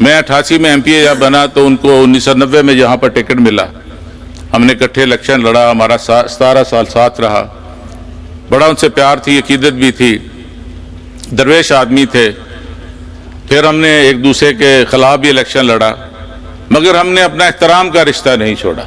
میں 88 میں MPA جب بنا تو ان کو 1990 میں یہاں پر ٹکٹ ملا، ہم نے اکٹھے الیکشن لڑا، ہمارا 17 سال ساتھ رہا، بڑا ان سے پیار تھی، عقیدت بھی تھی، درویش آدمی تھے۔ پھر ہم نے ایک دوسرے کے خلاف بھی الیکشن لڑا، مگر ہم نے اپنا احترام کا رشتہ نہیں چھوڑا۔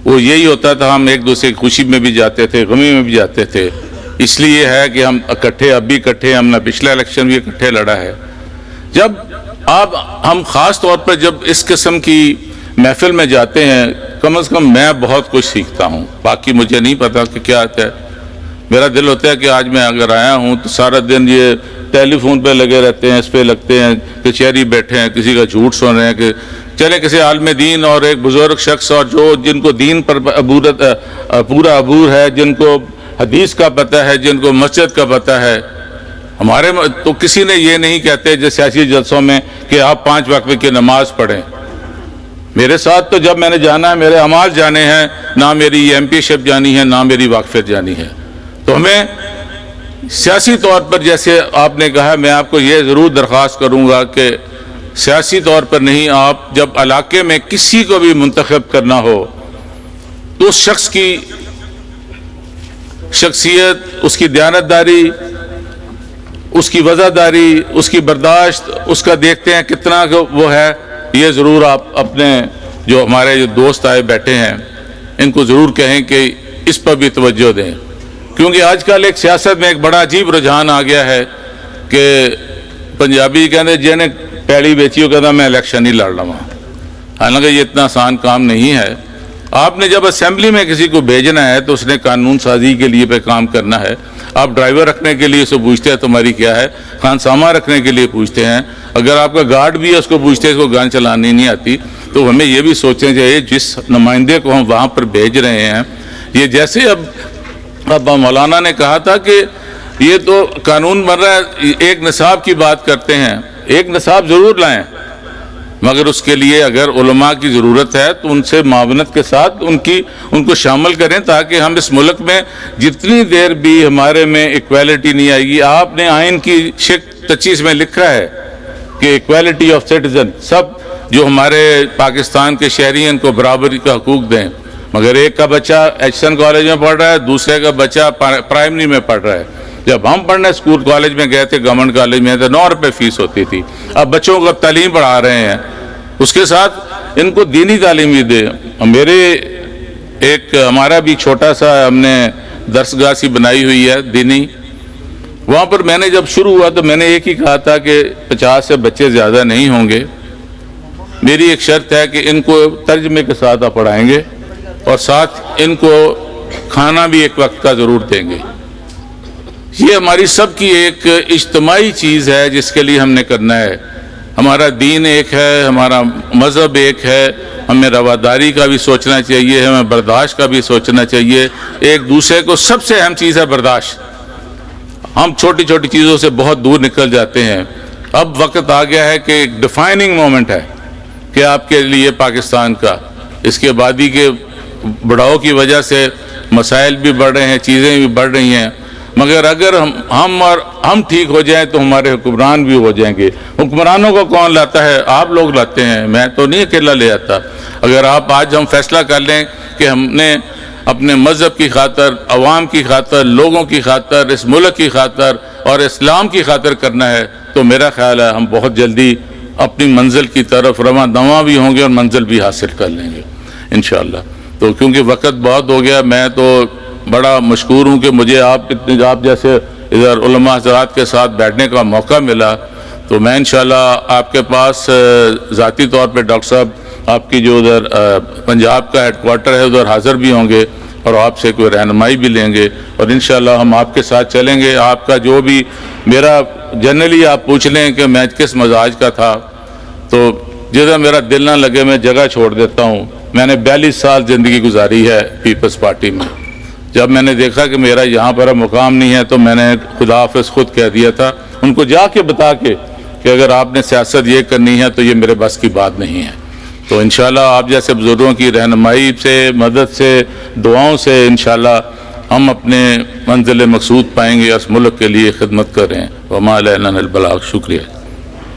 وہ یہی ہوتا تھا، ہم ایک دوسرے کی خوشی میں بھی جاتے تھے، غمی میں بھی جاتے تھے۔ اس لیے ہے کہ ہم اکٹھے، اب بھی اکٹھے، ہم نے پچھلا الیکشن بھی اکٹھے لڑا ہے۔ جب ہم خاص طور پر جب اس قسم کی محفل میں جاتے ہیں، کم از کم میں بہت کچھ سیکھتا ہوں، باقی مجھے نہیں پتا کہ کیا ہے۔ میرا دل ہوتا ہے کہ آج میں اگر آیا ہوں تو سارا دن یہ ٹیلی فون پہ لگے رہتے ہیں، اس پہ لگتے ہیں، کچہری بیٹھے ہیں، کسی کا جھوٹ سن رہے ہیں کہ چلے کسی عالم دین اور ایک بزرگ شخص اور جن کو دین پر پورا عبور ہے، جن کو حدیث کا پتہ ہے، جن کو مسجد کا پتہ ہے۔ ہمارے تو کسی نے یہ نہیں کہتے جو سیاسی جلسوں میں کہ آپ 5 وقت کی نماز پڑھیں۔ میرے ساتھ تو جب میں نے جانا ہے، میرے اعمال جانے ہیں، نہ میری MP شپ جانی ہے، نہ میری واقفیت جانی ہے۔ تو ہمیں سیاسی طور پر، جیسے آپ نے کہا، میں آپ کو یہ ضرور درخواست کروں گا کہ سیاسی طور پر نہیں، آپ جب علاقے میں کسی کو بھی منتخب کرنا ہو تو اس شخص کی شخصیت، اس کی دیانتداری، اس کی وفاداری، اس کی برداشت، اس کا دیکھتے ہیں کتنا وہ ہے۔ یہ ضرور آپ اپنے جو ہمارے جو دوست آئے بیٹھے ہیں ان کو ضرور کہیں کہ اس پر بھی توجہ دیں، کیونکہ آج کل ایک سیاست میں ایک بڑا عجیب رجحان آ گیا ہے کہ پنجابی کہتے جنہیں پیڑی بیچی ہو کہتا میں الیکشن ہی لڑ رہا ہوں۔ حالانکہ یہ اتنا آسان کام نہیں ہے۔ آپ نے جب اسمبلی میں کسی کو بھیجنا ہے تو اس نے قانون سازی کے لیے پہ کام کرنا ہے۔ آپ ڈرائیور رکھنے کے لیے اسے پوچھتے ہیں تمہاری کیا ہے، خانسامہ رکھنے کے لیے پوچھتے ہیں، اگر آپ کا گارڈ بھی ہے اس کو پوچھتے ہیں اس کو گان چلانی نہیں آتی۔ تو ہمیں یہ بھی سوچیں چاہیے جس نمائندے کو ہم وہاں پر بھیج رہے ہیں، یہ جیسے اب مولانا نے کہا تھا کہ یہ تو قانون بن رہا ہے، ایک نصاب کی بات کرتے ہیں، ایک نصاب ضرور لائیں، مگر اس کے لیے اگر علماء کی ضرورت ہے تو ان سے معاونت کے ساتھ ان کو شامل کریں، تاکہ ہم اس ملک میں جتنی دیر بھی ہمارے میں ایکویلٹی نہیں آئے گی۔ آپ نے آئین کی شق 25 میں لکھا ہے کہ ایکویلٹی آف سٹیزن، سب جو ہمارے پاکستان کے شہری ہیں ان کو برابری کا حقوق دیں، مگر ایک کا بچہ ایچسن کالج میں پڑھ رہا ہے، دوسرے کا بچہ پرائمری میں پڑھ رہا ہے۔ جب ہم پڑھنے اسکول کالج میں گئے تھے، گورنمنٹ کالج میں، تو 9 روپے فیس ہوتی تھی۔ اب بچوں کو تعلیم پڑھا رہے ہیں، اس کے ساتھ ان کو دینی تعلیم بھی دے۔ ہمارا بھی چھوٹا سا ہم نے درسگاہ سی بنائی ہوئی ہے دینی، وہاں پر میں نے جب شروع ہوا تو میں نے ایک ہی کہا تھا کہ 50 سے بچے زیادہ نہیں ہوں گے، میری ایک شرط ہے کہ ان کو ترجمے کے ساتھ آپ پڑھائیں گے اور ساتھ ان کو کھانا بھی ایک وقت کا ضرور دیں گے۔ یہ ہماری سب کی ایک اجتماعی چیز ہے جس کے لیے ہم نے کرنا ہے۔ ہمارا دین ایک ہے، ہمارا مذہب ایک ہے، ہمیں رواداری کا بھی سوچنا چاہیے، ہمیں برداشت کا بھی سوچنا چاہیے۔ ایک دوسرے کو سب سے اہم چیز ہے برداشت۔ ہم چھوٹی چھوٹی چیزوں سے بہت دور نکل جاتے ہیں۔ اب وقت آ گیا ہے کہ ایک ڈیفائننگ مومنٹ ہے کہ آپ کے لیے پاکستان کا، اس کے آبادی کے بڑھاؤ کی وجہ سے مسائل بھی بڑھ رہے ہیں، چیزیں بھی بڑھ رہی ہیں، مگر اگر ہم ٹھیک ہو جائیں تو ہمارے حکمران بھی ہو جائیں گے۔ حکمرانوں کو کون لاتا ہے؟ آپ لوگ لاتے ہیں، میں تو نہیں اکیلا لے آتا۔ اگر آج ہم فیصلہ کر لیں کہ ہم نے اپنے مذہب کی خاطر، عوام کی خاطر، لوگوں کی خاطر، اس ملک کی خاطر اور اسلام کی خاطر کرنا ہے، تو میرا خیال ہے ہم بہت جلدی اپنی منزل کی طرف رواں دواں بھی ہوں گے اور منزل بھی حاصل کر لیں گے انشاءاللہ۔ تو کیونکہ وقت بہت ہو گیا، میں تو بڑا مشکور ہوں کہ مجھے آپ جیسے ادھر علماء حضرات کے ساتھ بیٹھنے کا موقع ملا، تو میں انشاءاللہ آپ کے پاس ذاتی طور پہ ڈاکٹر صاحب آپ کی جو ادھر پنجاب کا ہیڈ کوارٹر ہے ادھر حاضر بھی ہوں گے اور آپ سے کوئی رہنمائی بھی لیں گے، اور انشاءاللہ ہم آپ کے ساتھ چلیں گے۔ آپ کا جو بھی میرا جنرلی آپ پوچھ لیں کہ میں کس مزاج کا تھا، تو جدھر میرا دل نہ لگے میں جگہ چھوڑ دیتا ہوں۔ میں نے 42 سال زندگی گزاری ہے پیپلز پارٹی میں۔ جب میں نے دیکھا کہ میرا یہاں پر مقام نہیں ہے تو میں نے خدا حافظ خود کہہ دیا تھا، ان کو جا کے بتا کے کہ اگر آپ نے سیاست یہ کرنی ہے تو یہ میرے بس کی بات نہیں ہے۔ تو انشاءاللہ آپ جیسے بزرگوں کی رہنمائی سے، مدد سے، دعاؤں سے انشاءاللہ ہم اپنے منزل مقصود پائیں گے، اس ملک کے لیے خدمت کریں۔ وما علینا الا البلاغ۔ شکریہ۔